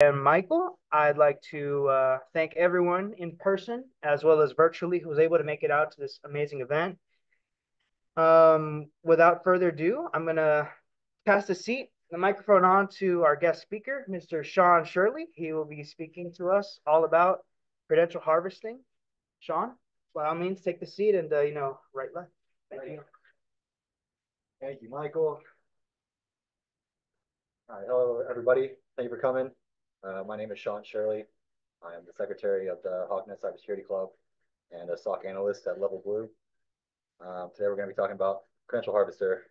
And Michael. I'd like to thank everyone in person as well as virtually who was able to make it out to this amazing event. Without further ado, I'm going to pass the microphone on to our guest speaker, Mr. Sean Shirley. He will be speaking to us all about credential harvesting. Sean, by all means, take the seat and, right left. Thank you. Thank you, Michael. All right, hello, everybody. Thank you for coming. My name is Sean Shirley. I am the secretary of the HawkNet Cybersecurity Club and a SOC analyst at Level Blue. Today, we're going to be talking about Credential Harvester.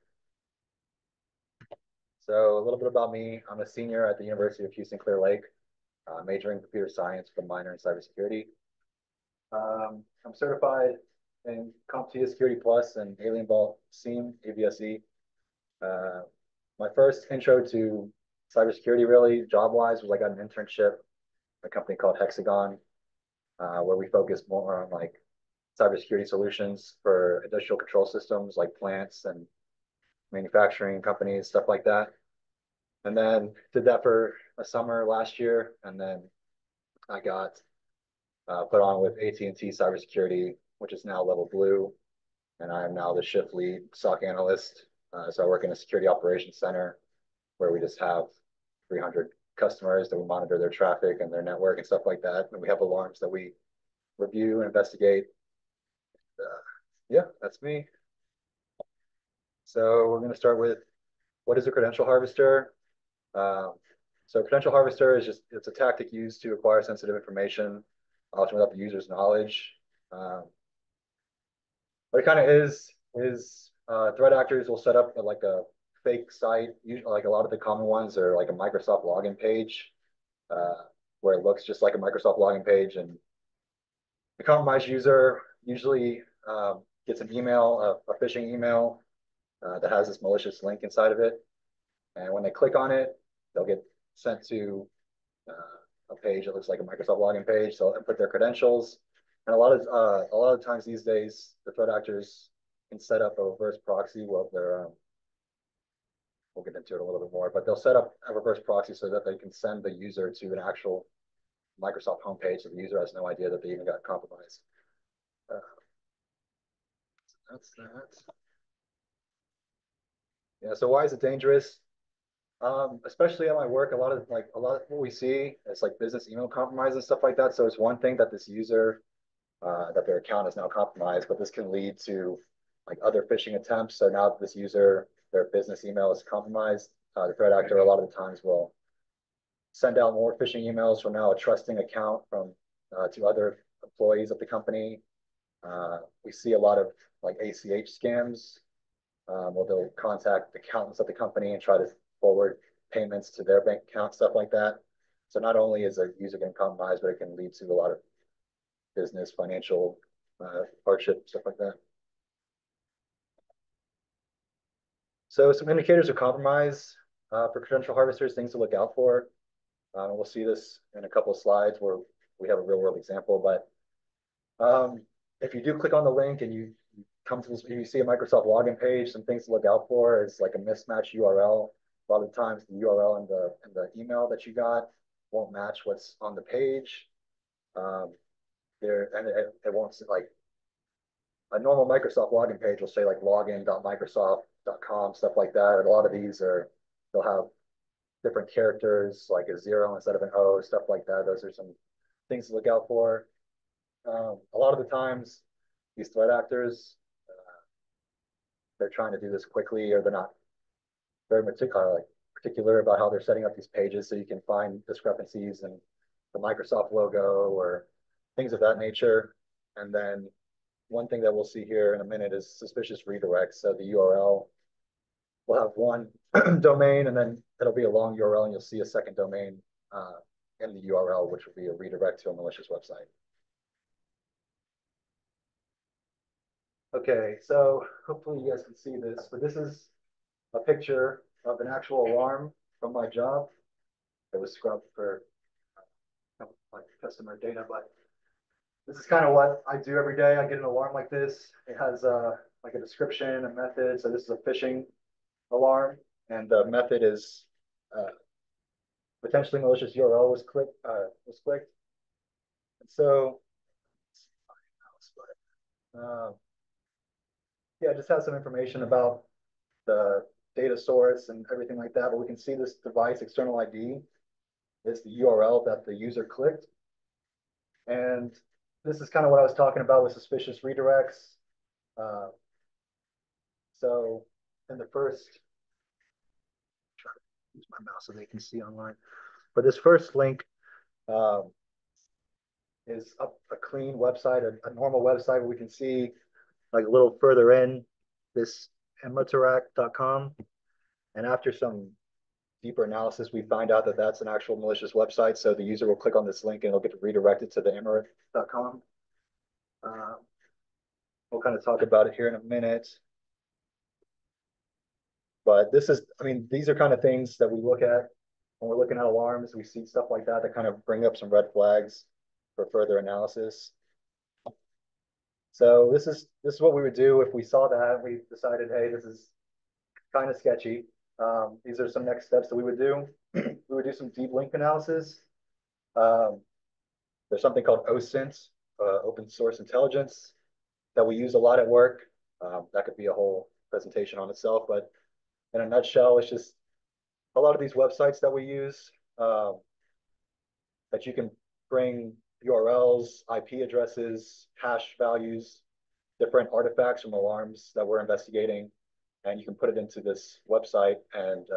So a little bit about me. I'm a senior at the University of Houston Clear Lake, majoring in computer science with a minor in cybersecurity. I'm certified in CompTIA Security Plus and Alien Vault SIEM AVSE. My first intro to cybersecurity, really job-wise, was I got an internship at a company called Hexagon, where we focused more on like cybersecurity solutions for industrial control systems like plants and manufacturing companies, stuff like that. And then did that for a summer last year, and then I got put on with AT&T Cybersecurity, which is now Level Blue, and I am now the shift lead SOC analyst. So I work in a security operations center where we just have 300 customers that we monitor their traffic and their network and stuff like that. And we have alarms that we review and investigate. Yeah, that's me. So we're going to start with what is a credential harvester? Um, so credential harvester is it's a tactic used to acquire sensitive information, often without the user's knowledge. What it kind of is threat actors will set up like a fake site. Usually, like a lot of the common ones are like a Microsoft login page, where it looks just like a Microsoft login page, and the compromised user usually gets an email, a phishing email that has this malicious link inside of it, and when they click on it, they'll get sent to a page that looks like a Microsoft login page. They'll input their credentials, and a lot of times these days, the threat actors can set up a reverse proxy. Well, we'll get into it a little bit more, but they'll set up a reverse proxy so that they can send the user to an actual Microsoft homepage, so the user has no idea that they even got compromised. That's that. Yeah. So why is it dangerous? Especially at my work, a lot of what we see is like business email compromise and stuff like that. So it's one thing that this user that their account is now compromised, but this can lead to like other phishing attempts. So now that this user, their business email is compromised, the threat actor a lot of the times will send out more phishing emails from now a trusting account from to other employees of the company. We see a lot of like ACH scams, where they'll contact accountants at the company and try to forward payments to their bank account, stuff like that. So not only is a user getting compromised, but it can lead to a lot of business, financial hardship, stuff like that. So some indicators of compromise for credential harvesters, things to look out for. We'll see this in a couple of slides where we have a real world example, but if you do click on the link and you come to this, you see a Microsoft login page, some things to look out for is like a mismatched URL. A lot of times the URL and the email that you got won't match what's on the page. It won't like a normal Microsoft login page will say like login.microsoft.com, stuff like that. And a lot of these they'll have different characters like a zero instead of an O, stuff like that. Those are some things to look out for. A lot of the times, these threat actors, they're trying to do this quickly, or they're not very particular about how they're setting up these pages, so you can find discrepancies in the Microsoft logo or things of that nature. And then one thing that we'll see here in a minute is suspicious redirects. So the URL will have one domain, and then it'll be a long URL, and you'll see a second domain in the URL, which will be a redirect to a malicious website. Okay, so hopefully you guys can see this, but this is a picture of an actual alarm from my job. It was scrubbed for like customer data, but this is kind of what I do every day. I get an alarm like this. It has like a description, a method. So this is a phishing alarm, and the method is potentially malicious URL was clicked. And so, yeah, it just has some information about the data source and everything like that. But we can see this device external ID is the URL that the user clicked. And this is kind of what I was talking about with suspicious redirects. Uh, so in the first, try to use my mouse so they can see online. But this first link um, is a clean website, a normal website where we can see like a little further in this emoteract.com. And after some deeper analysis, we find out that that's an actual malicious website. So the user will click on this link and it'll get redirected to the emoteract.com. We'll kind of talk about it here in a minute. But this is, I mean, these are kind of things that we look at when we're looking at alarms. We see stuff like that that kind of bring up some red flags for further analysis. So this is what we would do if we saw that. We decided, hey, this is kind of sketchy. These are some next steps that we would do. We would do some deep link analysis. Um, there's something called OSINT, open source intelligence, that we use a lot at work. That could be a whole presentation on itself, but in a nutshell, it's just a lot of these websites that we use that you can bring URLs, IP addresses, hash values, different artifacts from alarms that we're investigating, and you can put it into this website and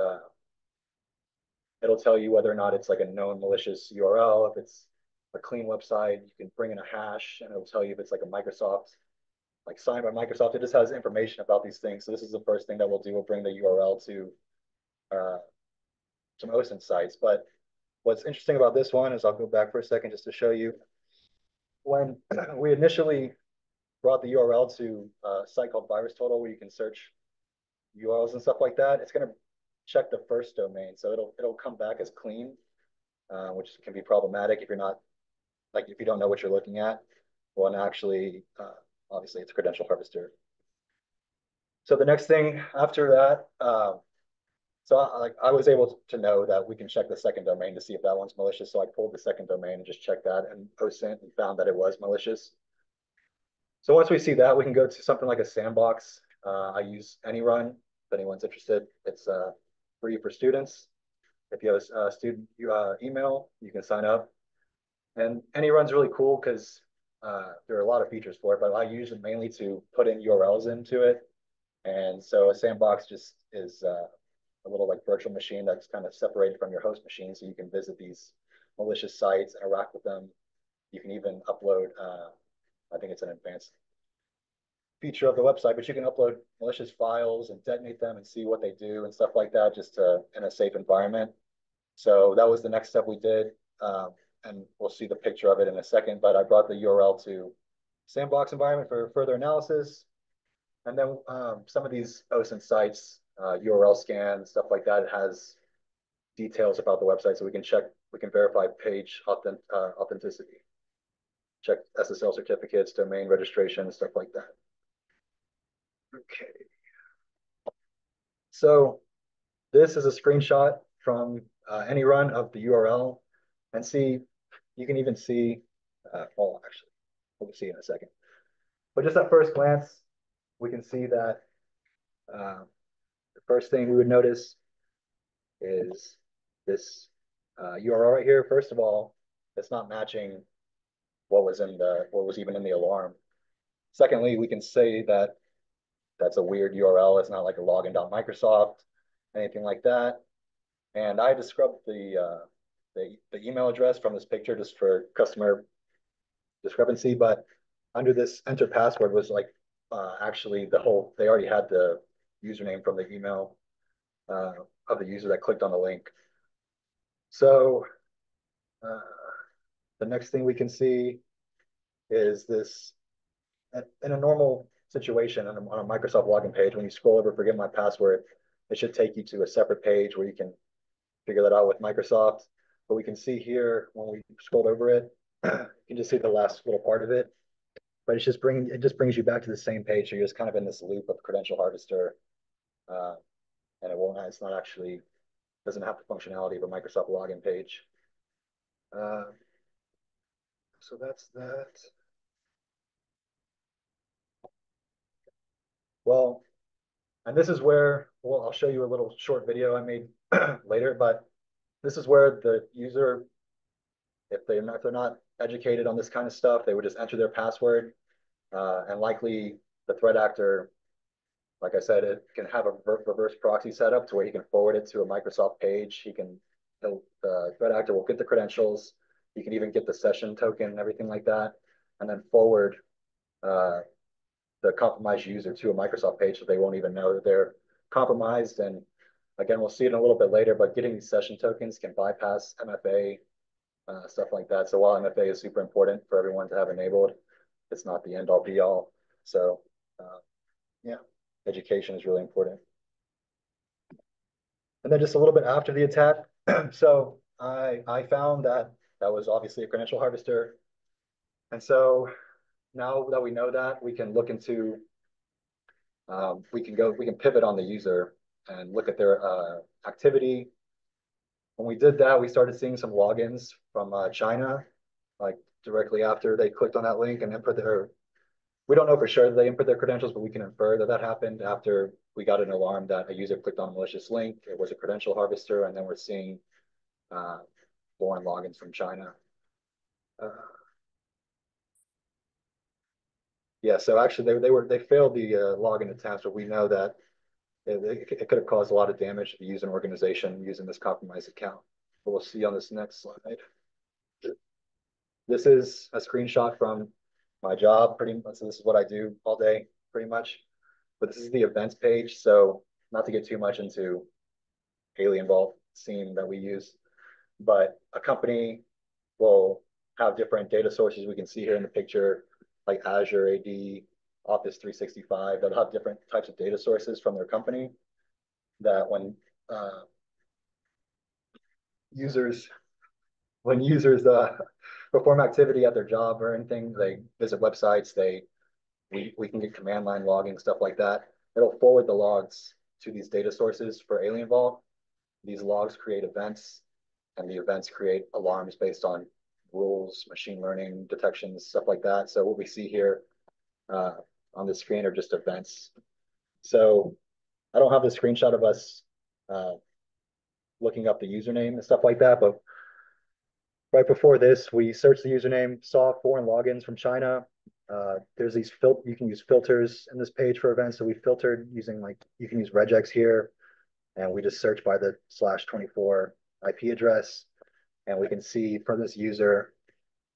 it'll tell you whether or not it's like a known malicious URL. If it's a clean website, you can bring in a hash and it'll tell you if it's like a Microsoft, like signed by Microsoft. It just has information about these things. So this is the first thing that we'll do. We'll bring the URL to some OSINT sites. But what's interesting about this one is I'll go back for a second just to show you. When we initially brought the URL to a site called VirusTotal, where you can search URLs and stuff like that, it's going to check the first domain. So it'll come back as clean, which can be problematic if you're not, like if you don't know what you're looking at. Well, and actually, obviously it's a credential harvester. So the next thing after that, so I was able to know that we can check the second domain to see if that one's malicious. So I pulled the second domain and just checked that and OSINT and found that it was malicious. So once we see that, we can go to something like a sandbox. I use AnyRun. If anyone's interested, it's free for students. If you have a student email, you can sign up. And AnyRun's really cool because there are a lot of features for it, but I use it mainly to put in URLs into it. And so a sandbox just is a little like virtual machine that's kind of separated from your host machine, so you can visit these malicious sites, interact with them. You can even upload, I think it's an advanced feature of the website, but you can upload malicious files and detonate them and see what they do and stuff like that, just in a safe environment. So that was the next step we did. And we'll see the picture of it in a second, but I brought the URL to sandbox environment for further analysis. And then some of these OSINT sites, URL scan, stuff like that, it has details about the website, so we can verify page authenticity, check SSL certificates, domain registration, stuff like that. Okay. So this is a screenshot from AnyRun of the URL, and see, you can even see, well, actually, we'll see in a second. But just at first glance, we can see that the first thing we would notice is this URL right here. First of all, it's not matching what was even in the alarm. Secondly, we can say that that's a weird URL. It's not like a login.microsoft, anything like that. And I just scrubbed the email address from this picture just for customer discrepancy. But under this enter password was like actually they already had the username from the email of the user that clicked on the link. So the next thing we can see is this in a normal situation on a Microsoft login page. When you scroll over forget my password, it should take you to a separate page where you can figure that out with Microsoft. But we can see here when we scrolled over it, you can just see the last little part of it. But it just brings you back to the same page. So you're just kind of in this loop of credential harvester, and it's not actually Doesn't have the functionality of a Microsoft login page. Uh, so that's that. Well, and this is where, well, I'll show you a little short video I made later, but this is where the user, if they're not educated on this kind of stuff, they would just enter their password, and likely the threat actor, like I said, it can have a reverse proxy setup to where he can forward it to a Microsoft page. The threat actor will get the credentials. You can even get the session token and everything like that, and then forward uh, the compromised user to a Microsoft page so they won't even know that they're compromised. And again, we'll see it a little bit later, but getting these session tokens can bypass MFA, stuff like that. So while MFA is super important for everyone to have enabled, it's not the end all be all. So yeah, education is really important. And then just a little bit after the attack, so I found that that was obviously a credential harvester. And so now that we know that, we can look into, we can pivot on the user and look at their activity. When we did that, we started seeing some logins from China, like directly after they clicked on that link and input their, we don't know for sure that they input their credentials, but we can infer that that happened after we got an alarm that a user clicked on a malicious link. It was a credential harvester, and then we're seeing uh, foreign logins from China. Uh, yeah, so actually they failed the login attempts, but we know that it could have caused a lot of damage to the user organization using this compromised account. But we'll see on this next slide. This is a screenshot from my job, pretty much. So this is what I do all day, pretty much. But this is the events page. So not to get too much into Alien Vault scene that we use, but a company will have different data sources we can see here in the picture, like Azure AD, Office 365, that have different types of data sources from their company that uh, users when users perform activity at their job or anything, they visit websites, we can get command line logging, stuff like that. It'll forward the logs to these data sources for Alien Vault. These logs create events, and the events create alarms based on rules, machine learning, detections, stuff like that. So what we see here uh, on the screen are just events. So I don't have the screenshot of us uh, looking up the username and stuff like that, but right before this, we searched the username, saw foreign logins from China. There's these you can use filters in this page for events. So we filtered using like, you can use regex here, and we just search by the /24 IP address. And we can see for this user,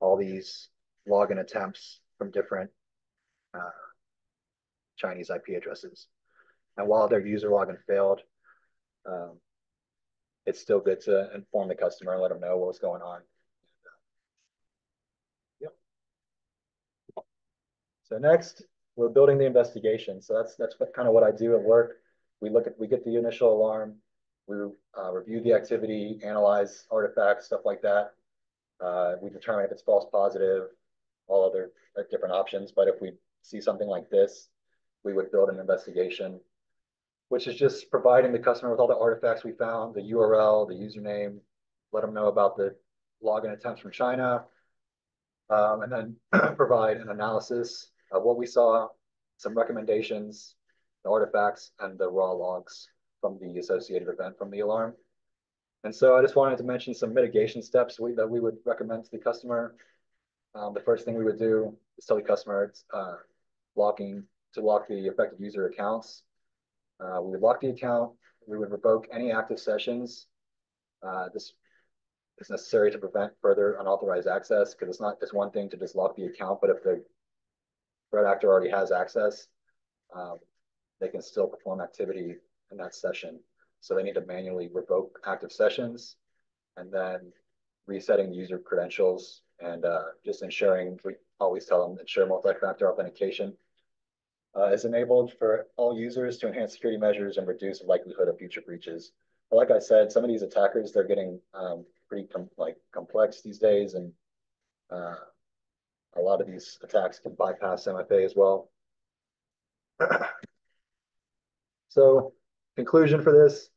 all these login attempts from different uh, Chinese IP addresses. And while their user login failed, um, it's still good to inform the customer and let them know what was going on. Yep. So next, we're building the investigation. So that's kind of what I do at work. We get the initial alarm, we review the activity, analyze artifacts, stuff like that. We determine if it's false positive, all other different options. But if we see something like this, we would build an investigation, which is just providing the customer with all the artifacts we found, the URL, the username, let them know about the login attempts from China, and then provide an analysis of what we saw, some recommendations, the artifacts, and the raw logs from the associated event from the alarm. And so I just wanted to mention some mitigation steps that we would recommend to the customer. The first thing we would do is tell the customer locking to lock the affected user accounts. We would lock the account. We would revoke any active sessions. This is necessary to prevent further unauthorized access, because it's one thing to just lock the account, but if the threat actor already has access, um, they can still perform activity in that session. So they need to manually revoke active sessions, and then resetting the user credentials, and just ensuring, we always tell them, ensure multi-factor authentication is enabled for all users to enhance security measures and reduce the likelihood of future breaches. But like I said, some of these attackers, they're getting pretty complex these days, and uh, a lot of these attacks can bypass MFA as well. So conclusion for this,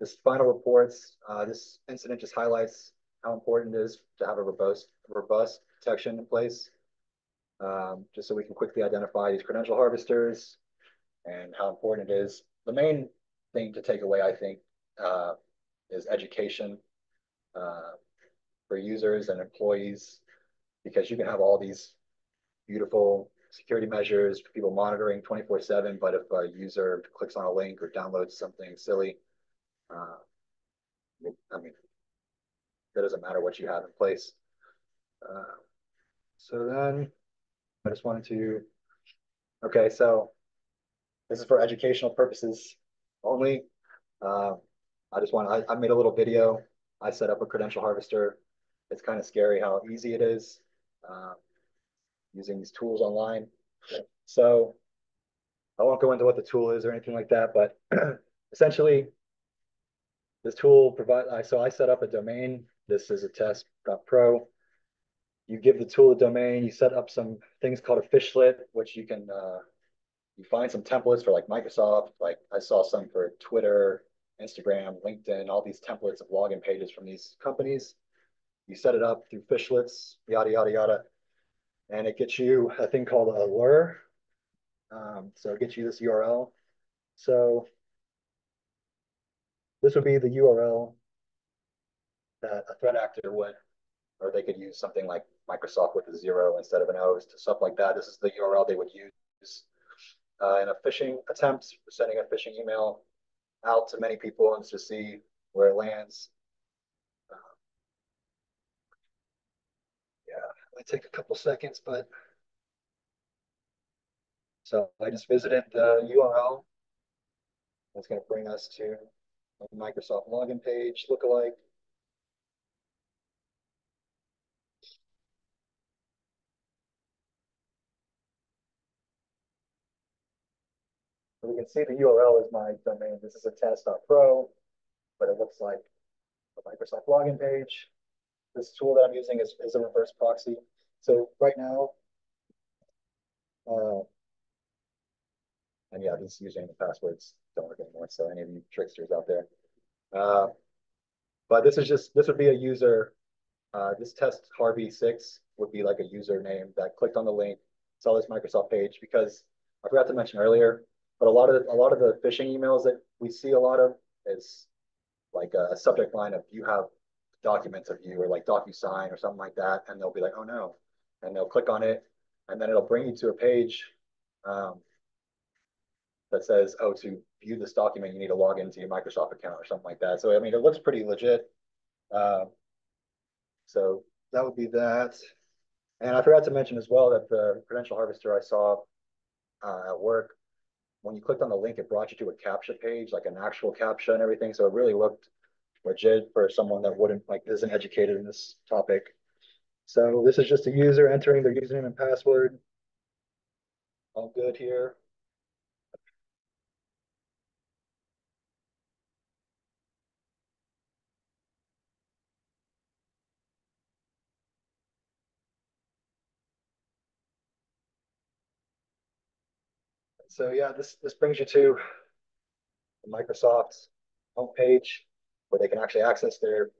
this final reports, this incident just highlights how important it is to have a robust detection in place, just so we can quickly identify these credential harvesters and how important it is. The main thing to take away, I think, is education uh, for users and employees, because you can have all these beautiful security measures, people monitoring 24/7, but if a user clicks on a link or downloads something silly, uh, I mean, that doesn't matter what you have in place. Uh, so then I just wanted to, okay, so this is for educational purposes only. Uh, I made a little video. I set up a credential harvester. It's kind of scary how easy it is uh, using these tools online. So I won't go into what the tool is or anything like that, but essentially this tool so I set up a domain. This is a test.pro. You give the tool a domain, you set up some things called a fishlet, which you find some templates for like Microsoft, like I saw some for Twitter, Instagram, LinkedIn, all these templates of login pages from these companies. You set it up through fishlets, yada, yada, yada, and it gets you a thing called a lure. So it gets you this URL. So this would be the URL that a threat actor would, or they could use something like Microsoft with a zero instead of an O, to stuff like that. This is the URL they would use in a phishing attempt, sending a phishing email out to many people and to see where it lands. Uh, yeah, it might take a couple seconds, but so I just visited the URL. It's going to bring us to a Microsoft login page lookalike. So we can see the URL is my domain. This is a test.pro, but it looks like a Microsoft login page. This tool that I'm using is a reverse proxy. So right now, uh, and yeah, these username and passwords don't work anymore. So any of you tricksters out there, uh, but this would be a user. This test Harvey 6 would be like a username that clicked on the link, saw this Microsoft page, because I forgot to mention earlier, but a lot of the phishing emails that we see a lot of is like a subject line of you have documents of you, or like DocuSign or something like that, and they'll be like, oh no, and they'll click on it, and then it'll bring you to a page um, that says, oh, to view this document, you need to log into your Microsoft account or something like that. So I mean, it looks pretty legit. Uh, so that would be that. And I forgot to mention as well that the credential harvester I saw at work, when you clicked on the link, it brought you to a CAPTCHA page, like an actual CAPTCHA and everything. So it really looked legit for someone that wouldn't like isn't educated in this topic. So this is just a user entering their username and password. All good here. So yeah, this brings you to Microsoft's homepage where they can actually access their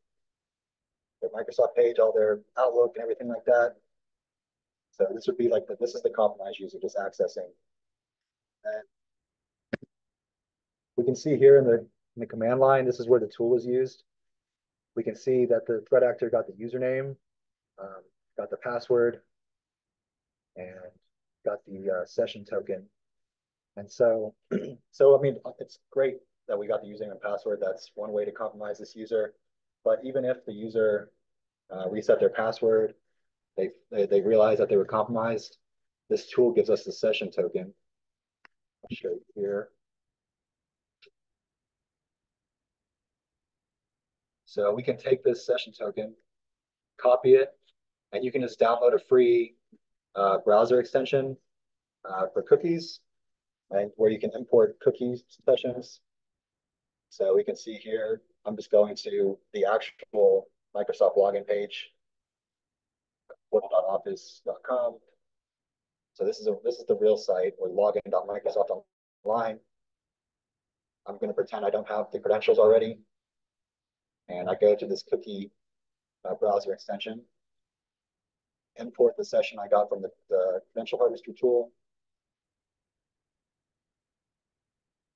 Microsoft page, all their Outlook and everything like that. So this would be like this is the compromised user just accessing. And we can see here in the command line, this is where the tool is used. We can see that the threat actor got the username, got the password, and got the session token. And so, so I mean, it's great that we got the username and password. That's one way to compromise this user. But even if the user reset their password, they realize that they were compromised, this tool gives us the session token. I'll show you here. So we can take this session token, copy it, and you can just download a free browser extension for cookies, and where you can import cookies sessions. So we can see here, I'm just going to the actual Microsoft login page, portal.office.com. So this is the real site, or login.microsoft online. I'm going to pretend I don't have the credentials already. And I go to this cookie browser extension, import the session I got from the Credential Harvester tool,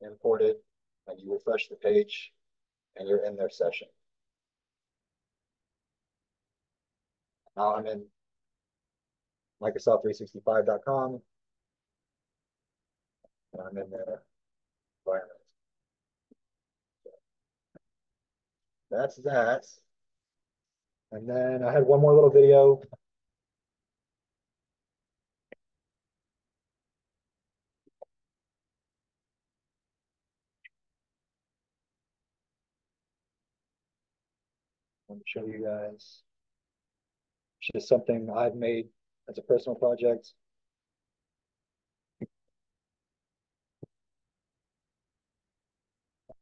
import it, and you refresh the page, and you're in their session. Now I'm in Microsoft365.com, and I'm in their environment. That's that. And then I had one more little video. I want to show you guys. It's just something I've made as a personal project.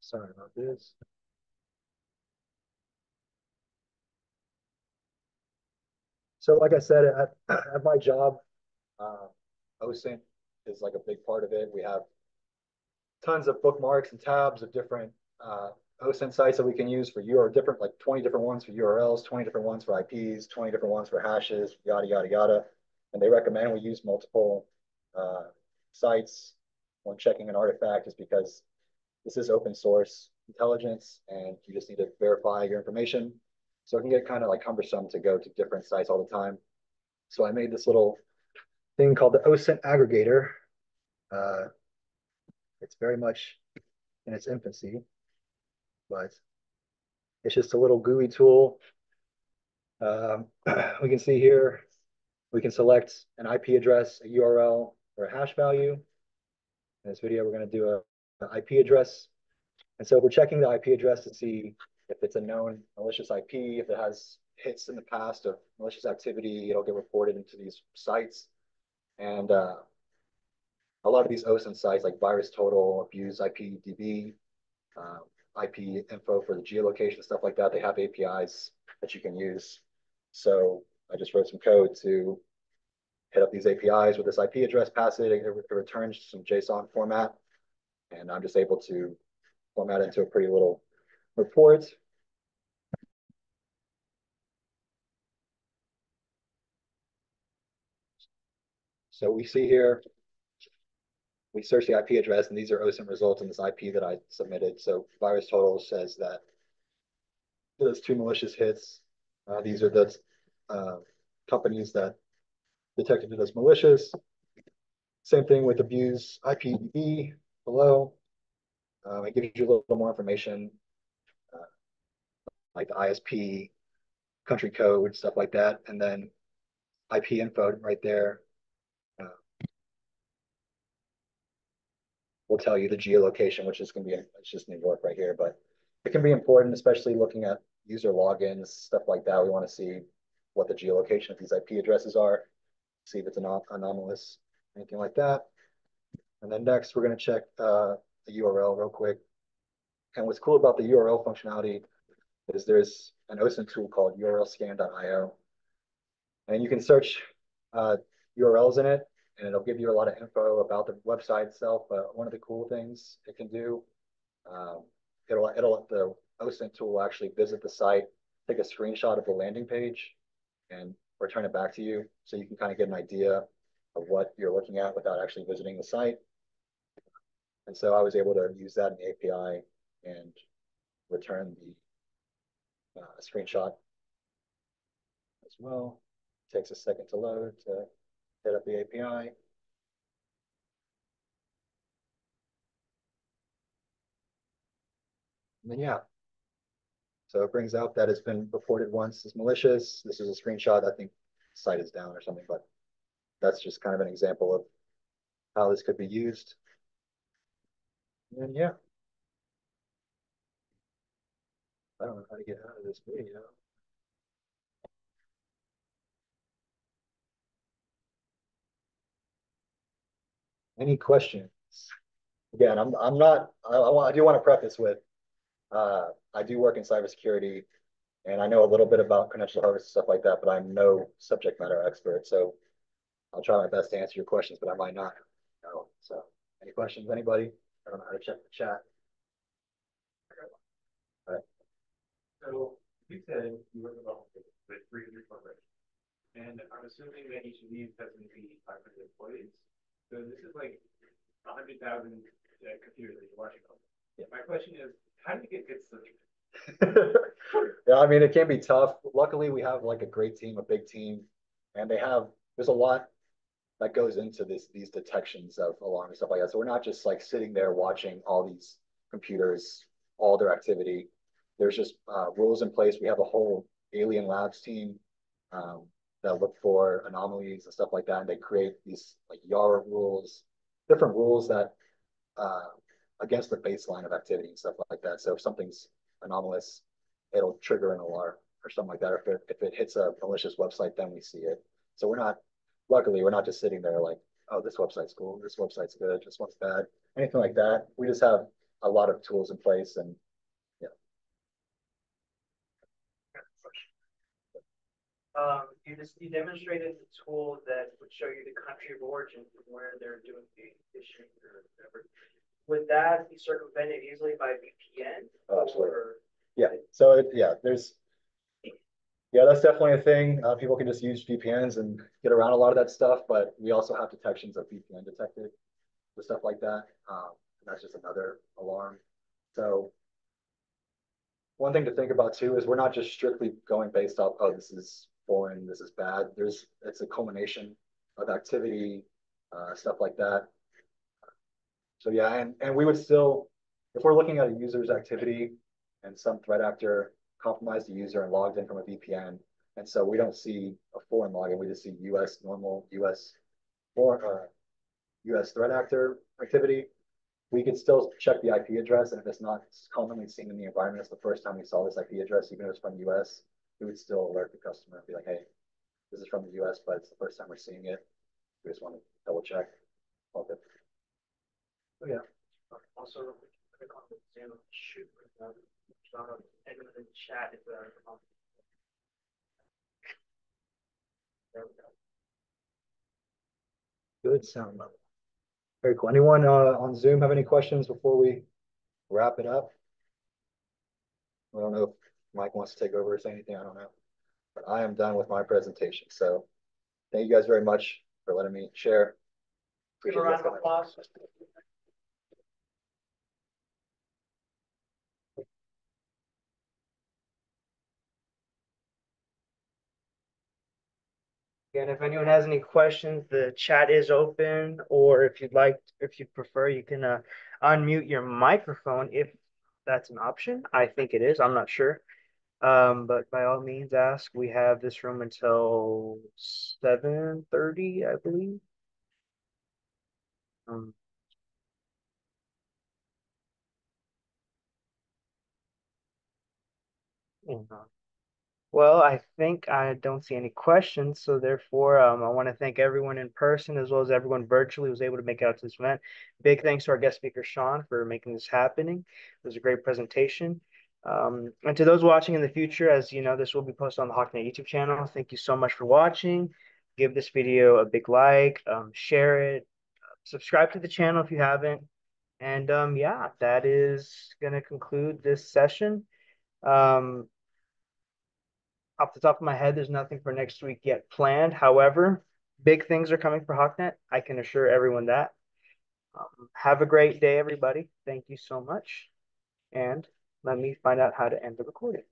Sorry about this. So like I said, at my job, OSINT is like a big part of it. We have tons of bookmarks and tabs of different OSINT sites that we can use for URL, different, like 20 different ones for URLs, 20 different ones for IPs, 20 different ones for hashes, yada, yada, yada. And they recommend we use multiple sites when checking an artifact, is because this is open source intelligence and you just need to verify your information. So it can get kind of like cumbersome to go to different sites all the time. So I made this little thing called the OSINT aggregator. Uh, it's very much in its infancy, but it's just a little GUI tool. We can see here, we can select an IP address, a URL, or a hash value. In this video, we're going to do an IP address. And so we're checking the IP address to see if it's a known malicious IP, if it has hits in the past of malicious activity, it'll get reported into these sites. And a lot of these OSINT sites like VirusTotal, Abuse IPDB, IP info for the geolocation, stuff like that, they have APIs that you can use. So I just wrote some code to hit up these APIs with this IP address, pass it, it returns some JSON format, and I'm just able to format it into a pretty little report. So we see here, we search the IP address, and these are OSINT results in this IP that I submitted. So VirusTotal says that those two malicious hits, these are the companies that detected it as malicious. Same thing with Abuse IPDB below. It gives you a little more information, uh, like the ISP, country code, stuff like that, and then IP info right there. Will tell you the geolocation, which is going to be, it's just New York right here, but it can be important, especially looking at user logins, stuff like that. We want to see what the geolocation of these IP addresses are, see if it's anomalous, anything like that. And then next, we're going to check the URL real quick. And what's cool about the URL functionality is there's an OSINT tool called urlscan.io. And you can search URLs in it, and it'll give you a lot of info about the website itself. But one of the cool things it can do, um, the OSINT tool will actually visit the site, take a screenshot of the landing page, and return it back to you, so you can kind of get an idea of what you're looking at without actually visiting the site. And so I was able to use that in the API and return the screenshot as well. It takes a second to load to hit up the API. And then, yeah, so it brings out that it's been reported once as malicious. This is a screenshot. I think the site is down or something, but that's just kind of an example of how this could be used. And yeah, I don't know how to get out of this video. Any questions? Again, I'm not, I do want to preface with, I do work in cybersecurity and I know a little bit about credential harvest and stuff like that, but I'm no subject matter expert. So I'll try my best to answer your questions, but I might not know. So any questions, anybody? I don't know how to check the chat. All right. So you said you work about with 300 corporations, and I'm assuming that each of these has maybe 500 employees. So this is like 100,000 computers that you're watching on. Yeah. My question is, how do you get good service? Yeah, I mean, it can be tough. Luckily, we have like a great team, a big team, and there's a lot that goes into these detections of alarm and stuff like that. So we're not just like sitting there watching all these computers, all their activity. There's just rules in place. We have a whole alien labs team um, that look for anomalies and stuff like that. And they create these like YARA rules, different rules that uh, against the baseline of activity and stuff like that. So if something's anomalous, it'll trigger an alarm or something like that. If it hits a malicious website, then we see it. So luckily, we're not just sitting there like, oh, this website's cool, this website's good, this one's bad, anything like that. We just have a lot of tools in place and yeah. You demonstrated the tool that would show you the country of origin from where they're doing the phishing or whatever. Would that be circumvented easily by VPN? Oh, absolutely. Yeah. So yeah, that's definitely a thing. People can just use VPNs and get around a lot of that stuff, but we also have detections of VPN detected, the stuff like that. That's just another alarm. So one thing to think about too is we're not just strictly going based off, oh, this is foreign, this is bad. It's a culmination of activity, stuff like that. So yeah, and we would still, if we're looking at a user's activity and some threat actor compromised the user and logged in from a VPN, and so we don't see a foreign login, we just see US normal US foreign US threat actor activity. We could still check the IP address, and if it's not commonly seen in the environment, it's the first time we saw this IP address, even if it's from the US, we would still alert the customer and be like, hey, this is from the US, but it's the first time we're seeing it. We just want to double check. Okay. Oh, yeah. Also, click on the Zoom shoot. Anyone in the chat if there we go. Good sound level. Very cool. Anyone on Zoom have any questions before we wrap it up? I don't know if Mike wants to take over or say anything. I don't know. But I am done with my presentation. So thank you guys very much for letting me share. Appreciate Give a round of applause. Again, if anyone has any questions, the chat is open, or if you prefer, you can unmute your microphone if that's an option. I think it is. I'm not sure. But by all means, ask. We have this room until 7:30, I believe. Um, yeah. Well, I think I don't see any questions, so therefore, I want to thank everyone in person as well as everyone virtually who was able to make it out to this event. Big thanks to our guest speaker, Sean, for making this happening. It was a great presentation. And to those watching in the future, as you know, this will be posted on the HawkNet YouTube channel. Thank you so much for watching. Give this video a big like, share it, subscribe to the channel if you haven't. And yeah, that is going to conclude this session. Um, Off the top of my head, there's nothing for next week yet planned. However, big things are coming for HawkNet. I can assure everyone that. Have a great day, everybody. Thank you so much. And let me find out how to end the recording.